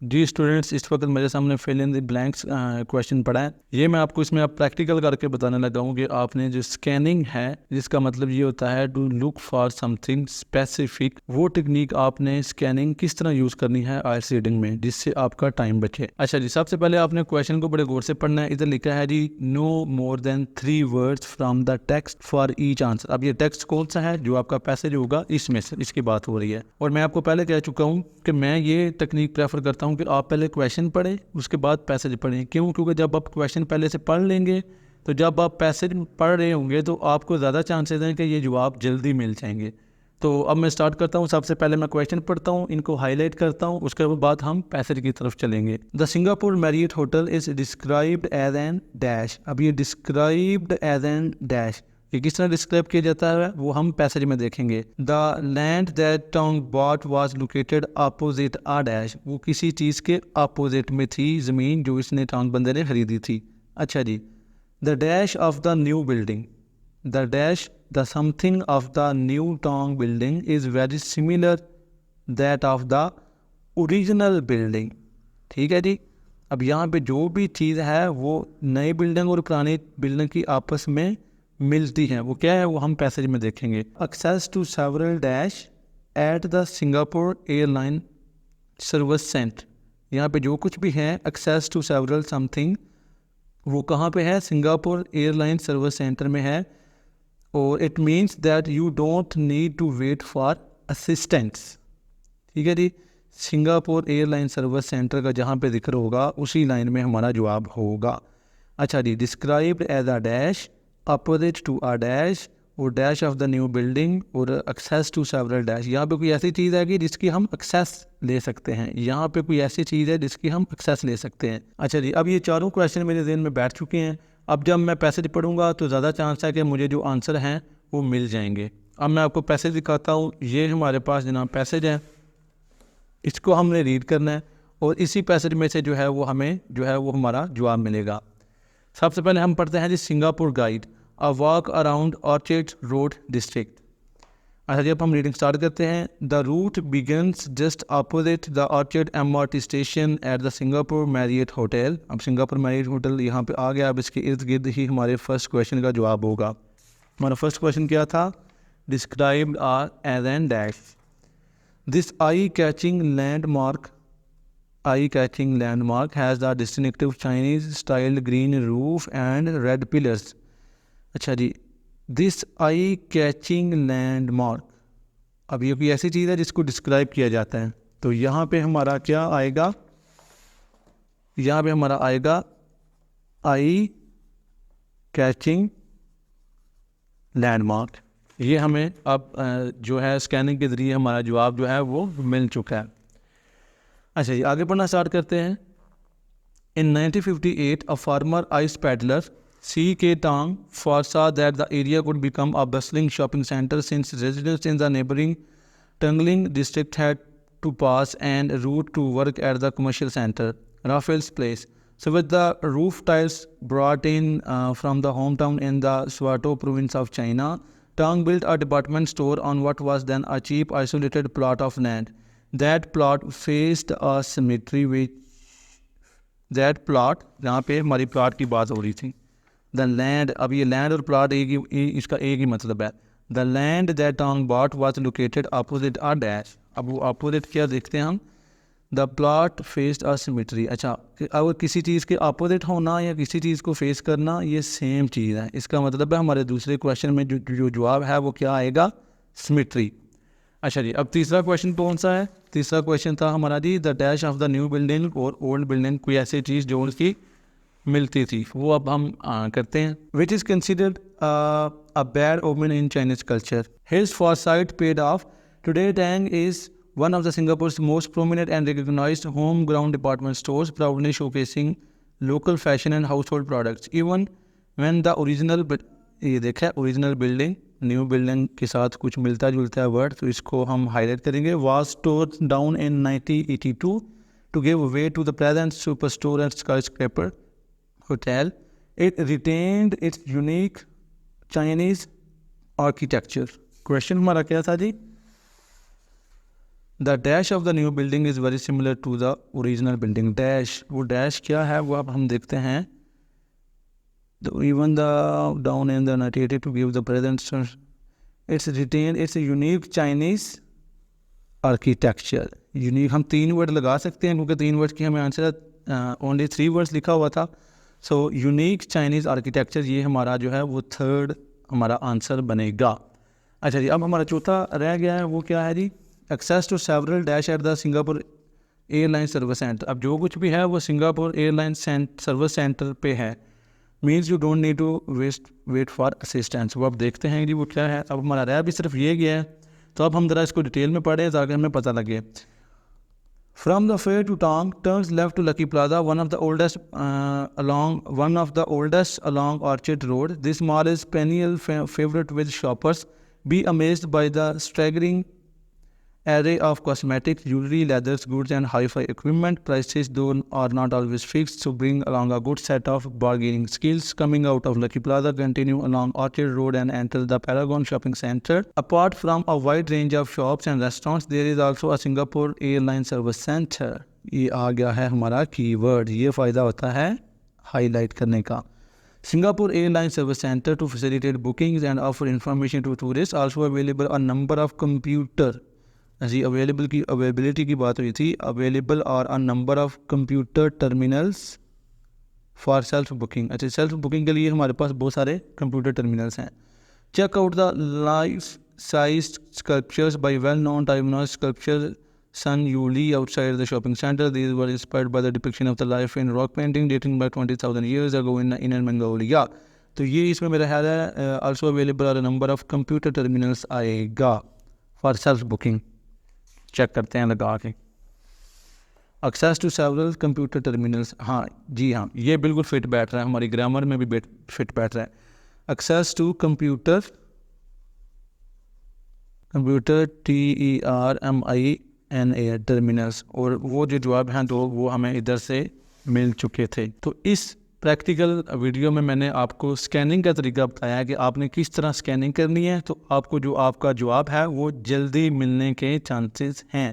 जी students, इस वक्त मेरे सामने fill in the blanks question पड़ा है। ये मैं आपको इसमें आप प्रैक्टिकल करके बताने लगा हूँ कि आपने जो स्कैनिंग है, जिसका मतलब ये होता है to look for something specific, वो टेक्निक आपने स्कैनिंग किस तरह यूज करनी है आईएलटीएस रीडिंग में, जिससे आपका टाइम बचे। अच्छा जी, सबसे पहले आपने क्वेश्चन को बड़े गौर से पढ़ना है। इधर लिखा है जी no more than 3 words from the text for each answer. अब ये टेक्स्ट कौन सा है? जो आपका पैसेज होगा इसमें से इसकी बात हो रही है। और मैं आपको पहले कह चुका हूँ कि मैं ये टेक्निक प्रेफर करता हूँ कि आप पहले क्वेश्चन पढ़ें, उसके बाद पैसेज पढ़ें। क्यों? क्योंकि जब आप क्वेश्चन पहले से पढ़ लेंगे तो जब आप पैसेज पढ़ रहे होंगे तो आपको ज़्यादा चांसेस हैं कि ये जवाब जल्दी मिल जाएंगे। तो अब मैं स्टार्ट करता हूँ। सबसे पहले मैं क्वेश्चन पढ़ता हूँ, इनको हाईलाइट करता हूँ, उसके बाद हम पैसेज की तरफ चलेंगे। The Singapore Marriott hotel is described as an dash. अब ये डिस्क्राइब्ड एज एन डैश, ये किस तरह डिस्क्राइब किया जाता है वो हम पैसेज में देखेंगे। The land that Tong bought was located opposite a dash. वो किसी चीज़ के अपोजिट में थी ज़मीन जो इसने टोंग बंदे ने खरीदी थी। अच्छा जी, the dash of the new building, the dash the something of the new Tong building is very similar that of the original building. ठीक है जी। अब यहाँ पे जो भी चीज़ है वो नई बिल्डिंग और पुरानी बिल्डिंग की आपस में मिलती हैं। वो क्या है वो हम पैसेज में देखेंगे। Access to several dash at the Singapore airline service centre. यहाँ पे जो कुछ भी है एक्सेस टू सेवरल समथिंग, वो कहाँ पे है? सिंगापुर एयरलाइन सर्विस सेंटर में है। और it means that you don't need to wait for assistants. ठीक है जी। सिंगापुर एयरलाइन सर्विस सेंटर का जहाँ पे जिक्र होगा उसी लाइन में हमारा जवाब होगा। अच्छा जी, described as a dash opposite to a dash और dash of the new building और एक्सेस टू सेवरल डैश। यहाँ पे कोई ऐसी चीज़ है कि जिसकी हम एक्सेस ले सकते हैं। यहाँ पे कोई ऐसी चीज़ है जिसकी हम एक्सेस ले सकते हैं। अच्छा जी, अब ये चारों क्वेश्चन मेरे ज़हन में बैठ चुके हैं। अब जब मैं पैसेज पढ़ूंगा तो ज़्यादा चांस है कि मुझे जो आंसर हैं वो मिल जाएंगे। अब मैं आपको पैसेज दिखाता हूँ। ये हमारे पास जनाब पैसेज है, इसको हमने रीड करना है और इसी पैसेज में से जो है वो हमें जो है वो हमारा जवाब मिलेगा। सबसे पहले हम पढ़ते हैं जी Singapore guide a walk around Orchard Road district. अच्छा जी, अब हम रीडिंग स्टार्ट करते हैं। The route begins just opposite the Orchard MRT station at the Singapore Marriott hotel. अब सिंगापुर मैरियट होटल यहाँ पे आ गया। अब इसके इर्द गिर्द ही हमारे फर्स्ट क्वेश्चन का जवाब होगा। हमारा फर्स्ट क्वेश्चन क्या था? Described as an dash. This eye-catching landmark has the distinctive Chinese-style green roof and red pillars. अच्छा जी, this eye-catching landmark, अब ये कोई ऐसी चीज़ है जिसको डिस्क्राइब किया जाता है। तो यहाँ पे हमारा क्या आएगा? यहाँ पे हमारा आएगा आई कैचिंग लैंडमार्क। ये हमें अब जो है स्कैनिंग के ज़रिए हमारा जवाब जो है वो मिल चुका है। अच्छा जी, आगे पढ़ना स्टार्ट करते हैं। इन 1958 a farmer ice peddler C.K. Tang foresaw that the area could become a bustling shopping center since residents in the neighboring Tangling district had to pass en route to work at the commercial center, Raffles Place. So with the roof tiles brought in from the hometown in the Swato province of China, Tang built a department store on what was then a cheap isolated plot of land. That plot faced a cemetery which that plot, जहाँ पे हमारी plot की बात हो रही थी। The land, अब ये लैंड और प्लाट एक ही, इसका एक ही मतलब है। The land that Tong bought was located opposite a dash. अब वो अपोजिट क्या देखते हैं हम? The plot faced a cemetery. अच्छा, अगर किसी चीज़ के अपोजिट होना या किसी चीज़ को फेस करना ये सेम चीज़ है। इसका मतलब है हमारे दूसरे क्वेश्चन में जो जवाब है वो क्या आएगा? सिमेट्री। अच्छा जी, अब तीसरा क्वेश्चन कौन सा है? तीसरा क्वेश्चन था हमारा जी the dash of the new building और ओल्ड बिल्डिंग, कोई ऐसी चीज़ जो उसकी मिलती थी, वो अब हम करते हैं। Which is considered a bad omen in Chinese culture. His foresight paid off. Today Tang is one of the Singapore's most prominent and recognized home ground department stores, proudly showcasing local fashion and household products. Even when the original, ये देखा है original building, new building के साथ कुछ मिलता जुलता है word, तो इसको हम हाईलाइट करेंगे। was torn down in 1982 to give way to the present superstore and skyscraper hotel. It retained its unique Chinese architecture. Question हमारा क्या था जी? The dash of the new building is very similar to the original building. Dash, वो dash क्या है वो अब हम देखते हैं। Even the down in the notated to give the present it's retain its unique Chinese architecture. Unique हम 3 word लगा सकते हैं क्योंकि 3 वर्ड्स की हमें आंसर ओनली 3 वर्ड्स लिखा हुआ था। सो यूनिक चाइनीज़ आर्किटेक्चर ये हमारा जो है वो थर्ड हमारा आंसर बनेगा। अच्छा जी, अब हमारा चौथा रह गया है, वो क्या है जी? Access to several dash at the Singapore airline service centre. अब जो कुछ भी है वो सिंगापुर एयरलाइन सर्विस सेंटर पे है, means you don't need to wait for assistance. वो अब देखते हैं जी वो क्या है। अब हमारा रह भी सिर्फ ये गया है, तो अब हम ज़रा इसको डिटेल में पढ़ें ताकि हमें पता लगे। From the fair to town, turns left to Lucky Plaza, one of the oldest along Orchard Road. This mall is perennial favorite with shoppers. Be amazed by the staggering array of cosmetics, jewelry, leathers, goods, and hi-fi equipment. Prices though are not always fixed, so bring along a good set of bargaining skills. Coming out of Lucky Plaza, continue along Orchard Road and enter the Paragon Shopping Center. Apart from a wide range of shops and restaurants, there is also a Singapore Airline Service Center. ये आ गया है हमारा keyword. ये फ़ायदा होता है highlight करने का। Singapore Airline Service Center to facilitate bookings and offer information to tourists. Also available a number of computer जी अवेलेबिलिटी की बात हुई थी। अवेलेबल और a number of computer terminals for self booking. अच्छा, सेल्फ बुकिंग के लिए हमारे पास बहुत सारे कंप्यूटर टर्मिनल्स हैं। Check out the life size sculptures by well known Taiwanese sculpture Sun Yuli outside the shopping centre. These were inspired by the depiction of the life in rock painting dating by 20,000 years ago in Mongolia. तो ये इसमें मेरा ख्याल है also available are number of computer terminals आएगा for self booking. Check करते हैं लगा के। Access to several computer terminals, हाँ जी हाँ, ये बिल्कुल फिट बैठ रहा है, हमारी ग्रामर में भी फिट बैठ रहा है। Access to computer TERMINA terminals, और वो जो जवाब हैं तो वो हमें इधर से मिल चुके थे। तो इस प्रैक्टिकल वीडियो में मैंने आपको स्कैनिंग का तरीका बताया कि आपने किस तरह स्कैनिंग करनी है, तो आपको जो आपका जवाब है वो जल्दी मिलने के चांसेस हैं।